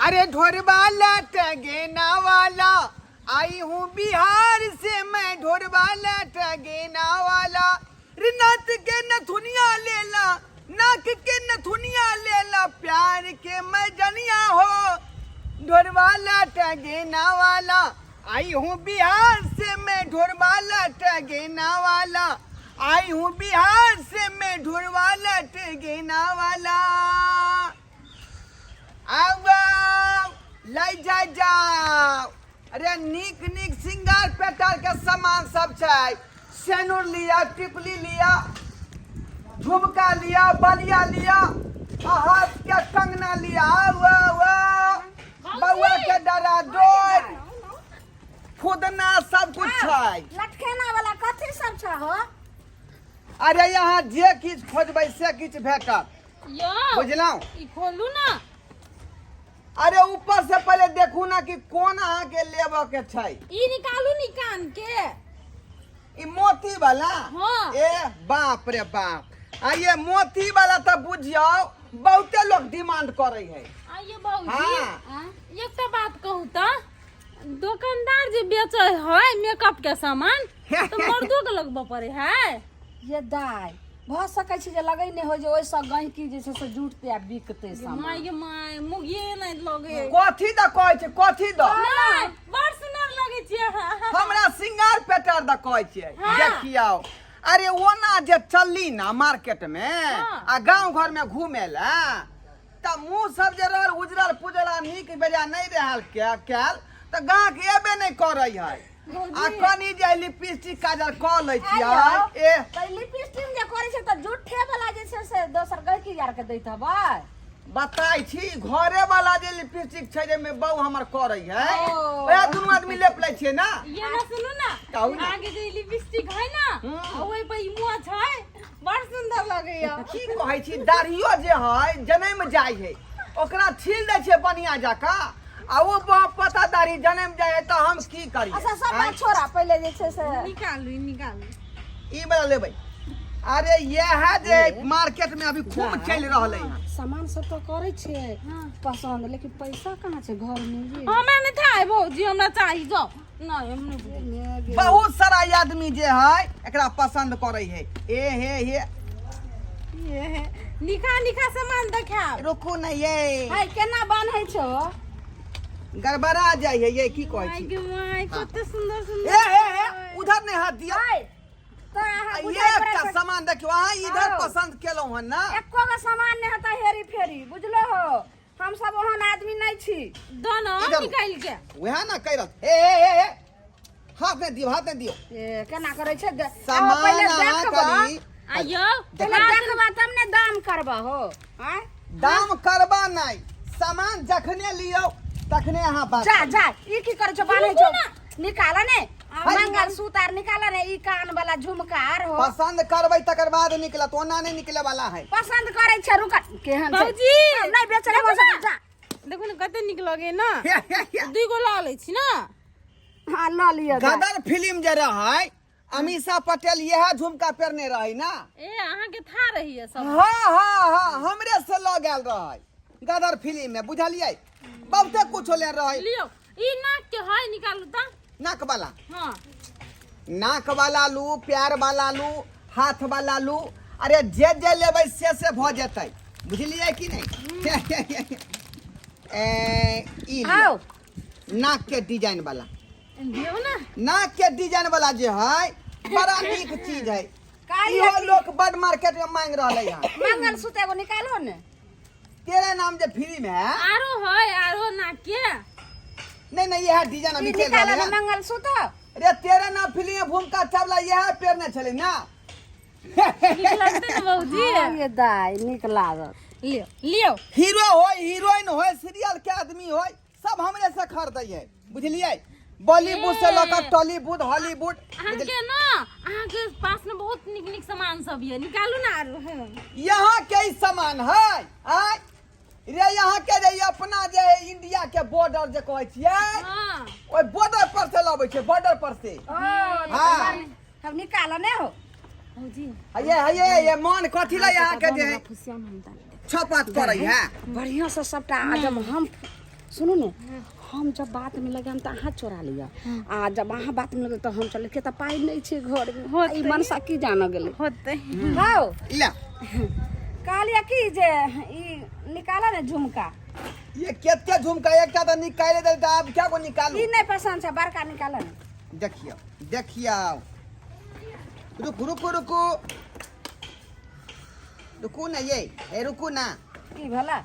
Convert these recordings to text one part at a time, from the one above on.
अरे ढोरवाला टगेना वाला आई हूँ बिहार से मैं ढोरवाला टगेना वाला रे नाक के नथुनिया लेला नाक के नथुनिया लेला प्यार के मैं जनिया हो ढोरवाला टगेना वाला आई हूँ बिहार से मैं ढोरवाला टगेना वाला आई हूँ बिहार से मैं ढोरवाला टगेना वाला आओ लाई जाओ अरे नीक नीक सिंगार पेटर के सामान सब छै सेनुर लिया टिपली लिया झुमका लिया बलिया लिया हाथ के कंगना लिया बउआ के डरा डोर फुदना सब कुछ छै लटकेना वाला कथी सब छ हो अरे यहाँ जे किछ खोजबै से किछ भेटत यो बुझलौ ई खोलू ना अरे ऊपर से पहले देखू ना कि कौन अहाँ के लेबा के छै ई निकालू निकान के ई मोती वाला हाँ। ए बाप रे बाप आ ये मोती वाला तो बुझियो बहुते लोग डिमांड करे है आइए बाबूजी हाँ। एक तो बात कहू त दुकानदार जे बेचे है मेकअप के सामान तो मर्दों के लगबा पड़े है ये दाय भ सकै छै जे लगै नै हो जे ओइसा गहिकी जे छै से जुटते आ बिकते सामान माय मुगिए नहीं लगे कथी द कहै छै कथी द नहीं बड़ सुंदर लगे छै हमरा सिंगार पेटर द कहै छै हाँ। देखियो अरे ओना जे चलली ना मार्केट में हाँ। आ गांव घर में घूमे ला त मुंह सब जे रहल उजरल पुजला नीक बेजा नहीं रहल कैल त गांव के एबे नहीं करे है आ कनी जे लिपस्टिक काजल क लै छियै ए त लिपस्टिक जे करै छै त जुठे वाला जे छै से दोसर गहिकी यार के दैत हबै बताई छी घरे वाला जे लिपस्टिक छै जे में बहु हमर करे है ओ। ओया दुनू आदमी लेप लै छियै ना ये ना सुनू ना कहू ना। आगे जे लिपस्टिक है ना ओए पे ई मुंह छै बड़ सुंदर लगे या की कहै छी दाढ़ियो जे है जनम जाय है ओकरा छील दै छै बढ़िया जका आ वो पता दाढ़ी जनम जाय है त हम की करी अच्छा सब बात छोड़ा पहिले जे छै से निकालू ई वाला लेबै अरे यह जे मार्केट में अभी खूब चल रहले है सामान सब तो करे छै पसंद लेकिन पैसा कहाँ छै घर में ये हमरा नहीं था भौजी हमरा चाहिए जाओ नहीं हम नहीं बहुत सारा आदमी जे है एकरा पसंद करे है ए हे ये निखा सामान देखाओ रुकू न ये है केना बान्है छौ गड़बड़ा जाय है ये की कहै छी माय कते सुंदर ए सुंदर उधर नहीं हाथ दिया है तो अहाँ ये बुझाइ पड़ै का छै सामान देखियो अहाँ इधर हाँ। पसंद केलौ हन ना एको गो सामान नहीं होता हेरी फेरी बुझलो हो हम सब ओहन आदमी नहीं छी दोनों इधर। निकाल के वह ना करत ए हाथ में दियो ए केना करे छै सामान पहिले अहाँ देखबा करी आइयो पहिले देखबा तब ने दाम करबा हो हैं दाम करबा नहीं सामान जखने लियो तखने अहाँ बात जा करू। जा ई की करे छौ बान्है छौ ना। निकाला ने हाय। मंगल सूतार निकाला ने ई कान वाला झुमकार हो पसंद करबै तकर बाद निकलत ओना नहीं निकले वाला है पसंद करे छै रुक केहन छै भौजी नहीं बेचले हो सकत जा देखो ना कते निक लगे ना दुई गो ला लै छी ना हां ल लियो जा गदर फिल्म जे रहे अमीषा पटेल यह झुमका पहनने रही ना ए अहाँ के था रही है सब हाँ हमरे से लग गेल रहे गदर फिल्म में बुझलिए बहुते कुछ ले रहे लियो ई नाक के है निकालू ता नाक वाला हां नाक वाला लू प्यार वाला लू हाथ वाला लू अरे जे लेबै से भ जेतै बुझलिए कि नहीं ई लियो। आओ नाक के डिजाइन वाला दियो ना नाक के डिजाइन वाला जे है बड़ा नीक चीज है काई इहो लोग बड़ मार्केट में मांग रहले हैं मंगल सूत एगो निकालो ने तेरे नाम जे फिल्म है आरो नाक के नहीं यह डिजाइन ई अभी चल निकाला रहा ने है मंगल सूत अरे तेरे नाम फिल्म में भूमिका चावला यह पेरने चले ना निक लगते ना भौजी ये दाई निक लागत लियो हीरो हो हीरोइन हो सीरियल के आदमी हो सब हमरे से खरीदै है बुझलिए बॉलीवुड से लेकर टॉलीवुड हॉलीवुड के ना अहाँ के पास में बहुत निक सामान सब है निकालू ना आरो यहाँ के ही सामान है आय रे यहाँ के जे अपना जे इंडिया के बॉर्डर जे कहै छियै हां ओइ बॉर्डर पर से लाबै छै बॉर्डर पर से ओ हाँ। हम निकालो ने हो भौजी ये मन कथी ला यहाँ के जे है खुशियां हम दान छपात करे है बढ़िया से सबटा जब हम सुनो ने हम जब बात में लगे हम तो अहाँ चोरा लिया आ जब अहाँ बात में लगे तो हम चले के तो पाई नहीं छे घर में होतै। ई मनसा की जान गेले होते हां ला कहलिया की जे ई निकाला ने झुमका ये केते झुमका एकटा त निकाले दे त अब क्या को निकालू ई नहीं पसंद है बड़का निकाला ने देखियो देखियो रुको रुको रुको रुको ना ये ए रुको ना की भला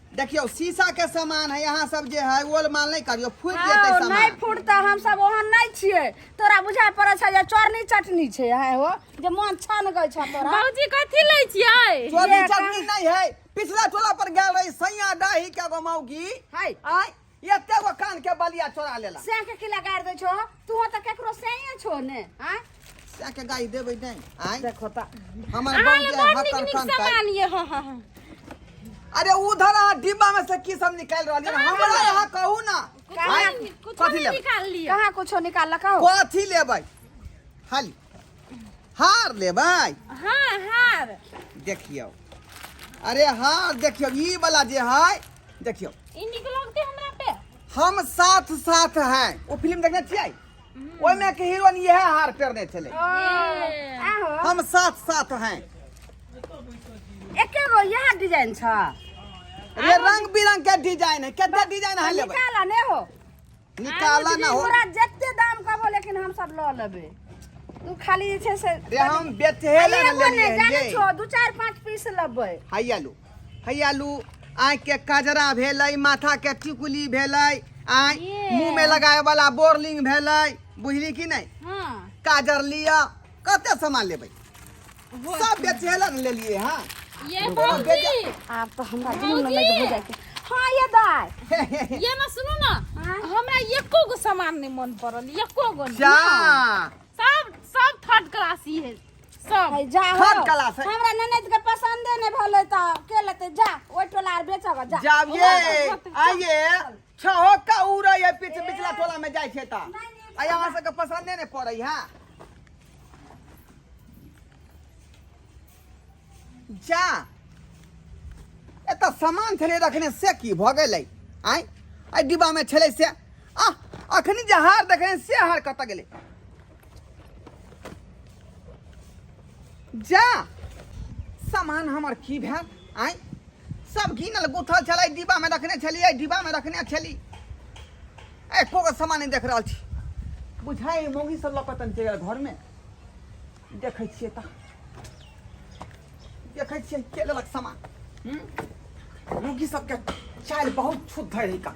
देखियो शीशा के सामान है यहाँ सब जे है वो माल नहीं करियो फूट जेतै हाँ, सामान नहीं फूटता हम सब ओहन नहीं छिए तोरा बुझाय पड़े छै जे चोरनी चटनी छै है हो जे मन छान गई छ तोरा बाबूजी कथी लै छियै चोरी ये चटनी नहीं है पिछला टोला पर गेल रही सैया डाही के गो मौगी हाय आय एते गो कान के बलिया चोरा लेला से के किला गाड़ दे छो तू त केकरो सेये छो ने हां से के गाय देबै नहीं आय देखो त हमर अहाँ बहू ले के बड़ हकन नीक खान नीक सामान ये हाँ हाँ हाँ अरे उधर आ डिब्बा में से की सब निकाल रहल है हमरा यहाँ कहू ना आय कुछ कथी लेबै निकाल लिया कहां कुछो निकाल लकाओ कथी लेबै खाली हार लेबै हाँ हार देखियो अरे हार देखियो ई वाला जे है देखियो ई नीक लगते हमरा पे हम साथ साथ हैं वो फिल्म देखने छियै ओइ में के हीरोइन यह हार पहनने चले ये। आहो हम साथ साथ हैं एके गो यह डिजाइन छ ये रंग बिरंग के डिजाइन है कितना डिजाइन है लेबै निकाला ने हो निकाला ना हो तोरा जत्ते दाम कहबो लेकिन हम सब ल लेबे तू खाली जे छै से रे हम बेचहेले न एगो ने लेलिए जाने ये छो 2-4-5 पीस लेबै हैयालू आँख के कजरा भेलै माथा के टिकुली भेलै आँख ये। मुंह में लगाए वाला बोरलिंग भेलै बुझली कि नहीं हाँ काजर लिया कते सामान लेबै सब बेचहेले न लेलिए हां ये बाबूजी आप तो हमरा दिन में नहीं हो जाए के हां ये दाई ये ना सुनो ना हाँ? हमरा एको गो सामान नहीं मन पड़ल एको गो नहीं। जा सब सब थर्ड क्लासी है सब भाई जा हो थर्ड क्लास है। हमरा ननद के पसंदे नहीं भले त के लेते जा ओइ टोला आर बेचग जा जब ये आइए छहो का उड़ा ये पिछला टोला में जाय छै ता आ यहाँ से के पसंदे नहीं पड़ै हां जा एत सामान छले रखने से की भ गेलै आय आ डिब्बा में छले से आ अखनी जे हार देखने से हार कत गेलै जा सामान हमर की भेल आय सब गिनल गुथल छलै डिब्बा में रखने छलिए डिब्बा में रखने छली एको गो सामान नहीं देख रहल छी बुझाई मौगी सब लपतन चल घर में देखै छियै त देखै छियै के लेलक सामान मौगी सबके चाल बहुत शुद्ध है का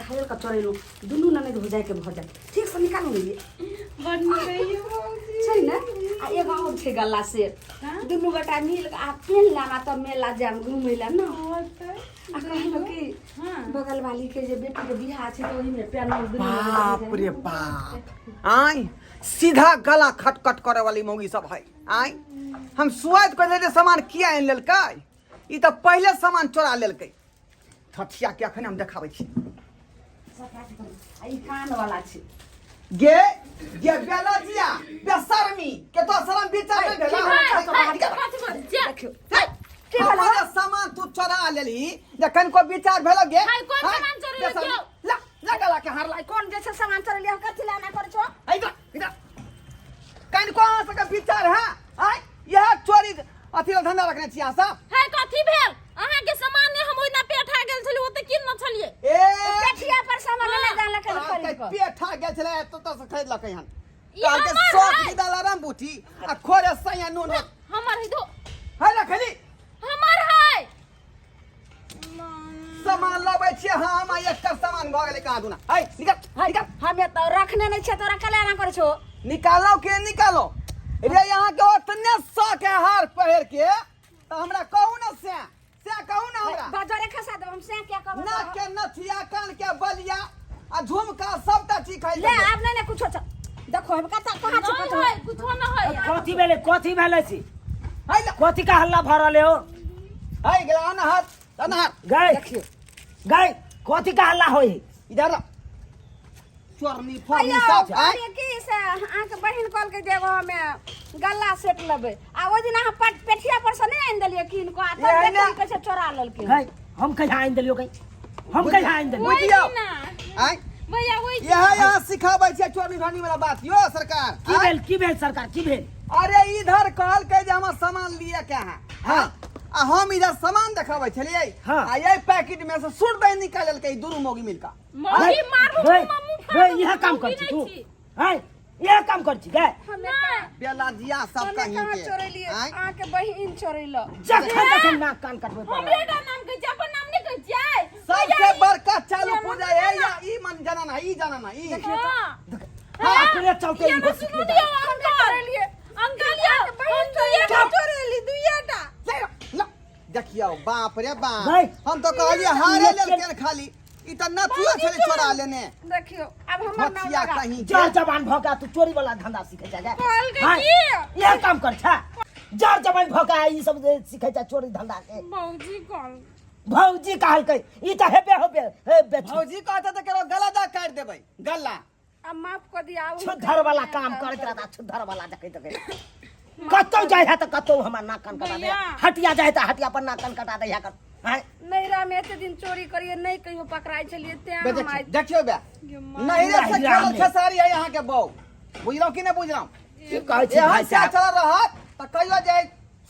हयल का चोरेलो दुनू ननद हो जाए के भ जाए ठीक से निकालो ने छै ने आ एगो और छै गल्ला से दुनू गोटा मिल के आ पेन लाना त मेला जाम घुमै ला न आ कहलो कि बगल वाली के जे बेटी के बियाह छै त ओही में पेन बाप रे बाप आय सीधा गला खटखट करे वाली मौगी सब है आय हम सुआद कर ले सामान किया आन लेलकै ई त पहले सामान चोरा लेलकै ठठिया के अखन हम देखाबै छी आ ई कान वाला छै गे जे बेलजिया बेशर्मी के तो शरम विचार नहीं भेला देखियो के वाला सामान तू चोरा लेली जखन को विचार भेलो गे हाय, कोन सामान चोरी लेलियो? ला ला गला के हार ला कौन जैसे सामान चोर लिया कथि लाना कर छो आई गा इधर कन को से का विचार है आय यह चोरी अथी धंधा रखने छिया सब है कथी भेल अहाँ के सामान ने हम ओइना पेठा गेल छली ओते किन न छलिए ए पेठिया पर सामान ले जान के खरीद के पेठा गेल छले तो से खरीद लकै हन ई काल के हमर सोच है। निदाल आराम बूटी आ खोरे सैया नून हमर है दो है रखली हमर है सामान लबै छियै हम आ एक सामान भ गेलै कहाँ दुना है निकल निकल हमें तो रखने नहीं छे तोरा कले ना कर छो निकालो के निकालो रे यहाँ के ओतने शौक है हार पहिर के तो हमरा कहू ना से कहू ना हमरा बाजारे खसा दे हम से क्या करब नाक के नथिया कान के बलिया आ झुमका सबटा चीज खाइ ले अब नहीं कुछ देखो हम कता कहां छे नहीं है कुछ न है कथी भेले छी है ला कथी का हल्ला भरल हो है गेला अनहर गए देखियो गए कथी का हल्ला होई इधर ला चोरनी फोरनी सब आय अरे की से आके बहिन कॉल के देगो हमें गल्ला सेट लेबे आ ओ दिन अहाँ पेठिया पर से नहीं आइन देलिए किन को आ तब ये देखि कैसे चोरा लेलके है हम कहीं आइन देलियो कहीं हम कहीं आइन देलियो बुझियो ना आय भैया वही यहाँ सिखाबै छै चोरनी ढोनी वाला बात यो सरकार आय? की भेल सरकार की भेल अरे इधर कहल के जे हम सामान लिए क्या है हाँ आ हम इधर सामान देखाबै छलिए हाँ। आ ये पैकेट में से सुर दही निकालल के दुनू मोगी मिलका मौगी मारू है, मम्मू है, यह काम कर तू है यह काम कर छी गए हमें कहाँ बेला जिया सब हमें कहीं कहाँ के चोरेलिए आय? आके बहिन चोरेलो जखन तखन नाक कान कटबै हम पड़ल बेटा नाम के छै अपन नाम नहीं कहै छियै सबसे बड़का चालू पूजा है या ई मन जाना ई हां हां अपने चलते ये इनको सुनो सीख दियो ले अंकल ये हम तो ये चोरेली दुइयाटा देखियो बाप रे बाप नहीं। हम तो कहलिए हारे लेलके खाली ई त नथियो छले चोरा लेने देखियो अब हमर नाम मछिया लगा कहीं जार जवान भगा तू चोरी वाला धंधा सीखे जा कॉल के हाय, की यह काम कर छा जार जवान भगा ई सब सीखे जा चोरी धंधा के मौजी कॉल भौजी कहल के ई त हेबे हे बेच भौजी कहता त केरो गला दा काट देबै गला अब माफ कर दिया छुद्धर वाला काम करत रहता छुद्धर वाला देखै देखै कतौ जाय है त कतौ हमर नाक कान कटा दे भैया। हटिया जाय त हटिया पर नाक कान कटा दे है कर हाय नैरा में एते दिन चोरी करिए नहीं कहियो पकड़ाई चलिए ते हम आइ देखियो बे नहीं रे से खेल खेसारी है यहाँ के बौ बुझलो कि नहीं बुझलो की कहै छी यहाँ भाई से साहब चला रहत त कहियो जे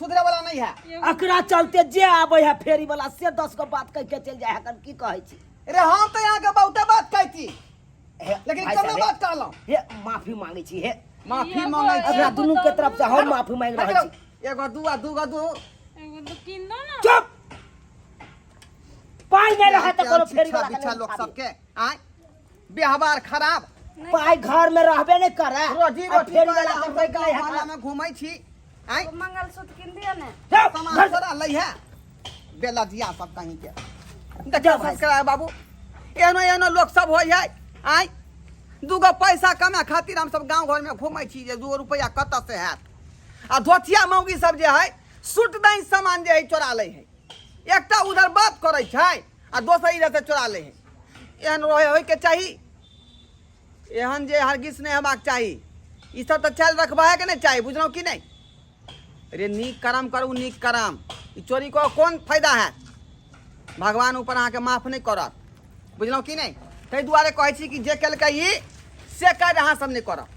सुधरे वाला नहीं है अकरा चलते जे आबै है फेरी वाला से 10 गो बात कह के चल जाय है कर की कहै छी अरे हम तो यहाँ के बहुते बात कहती हे, लेकिन भाई कमे साहब, बात कहलौ हे माफी मांगै छी हे माफी ये मांगै बोल- छी अकरा दुनू के तरफ से हम माफी मांग रहल छी एगो दू एगो तो किन दो ना चुप पाई नहीं रहा त करो फेरी बिछा वाला बिछा लोग सबके आय व्यवहार खराब पाई घर में रहबे नहीं करे रोजी आ रोटी फेरी वाला वाला हम कर गाँव है वाला में घूमै छी आय मंगलसूत्र किन दिया ने सामान सारा लै है बेला जिया सब कहीं के देखियो भाई सब्सक्राइब बाबू एहनो एहनो लोग सब होय है आय दूगो पैसा कमा खातिर हम सब गांव घर में घूमै छी जे 2 रुपया कतऽ से हैत आ धोतिया मौगी सब जे है सूट दही सामान जे है चोरा लै है एकटा उधर बात करै छै आ दोसर इधर से चोरा लै है एहन होय के चाही एहन जे हरगिज नहीं हेबाक चाही ई सब तऽ चल रखबा है के नहीं चाही बुझलौ कि नहीं अरे नीक कर्म करू नीक कर्म ई चोरी को कोन फायदा है भगवान ऊपर अहाँके माफ नहीं करत बुझलौ कि नहीं ताहि दुआरे कहै छी कि जे केलकै ई से काज अहाँ सब नहीं करब